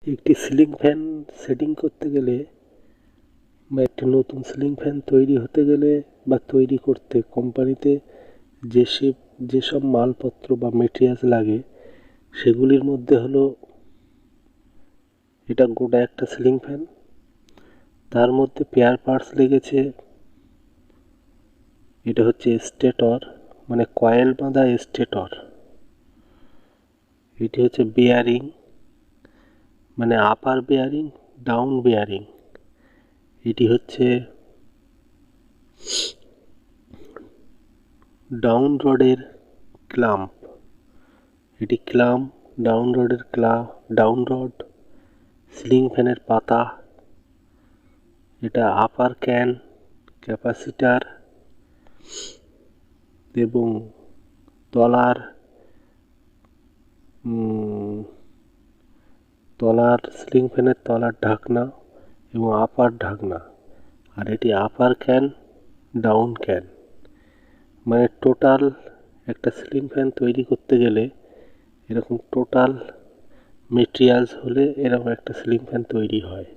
একটি ceiling fan setting করতে গেলে বা একটি নতুন সিলিং ফ্যান তৈরি হতে গেলে বা তৈরি করতে কোম্পানিতে যেসব মালপত্র বা মেটেরিয়ালস লাগে সেগুলির মধ্যে হলো এটা গোটা একটা সিলিং ফ্যান, তার মধ্যে পেয়ার পার্টস লেগেছে। এটা হচ্ছে স্টেটর, মানে কয়েল বাঁধা স্টেটর। এটি হচ্ছে বেয়ারিং, মানে আপার বেয়ারিং, ডাউন বেয়ারিং। এটি হচ্ছে ডাউন রডের ক্লাম্প, এটি ক্লাম্প, ডাউন রডের ডাউন রড, সিলিং ফ্যানের পাতা। এটা আপার ক্যান, ক্যাপাসিটার এবং তলার সিলিং ফ্যানের তলার ঢাকনা এবং আপার ঢাকনা। আর এটি আপার ক্যান, ডাউন ক্যান। মানে টোটাল একটা সিলিং ফ্যান তৈরি করতে গেলে এরকম টোটাল মেটেরিয়ালস হলে এরকম একটা সিলিং ফ্যান তৈরি হয়।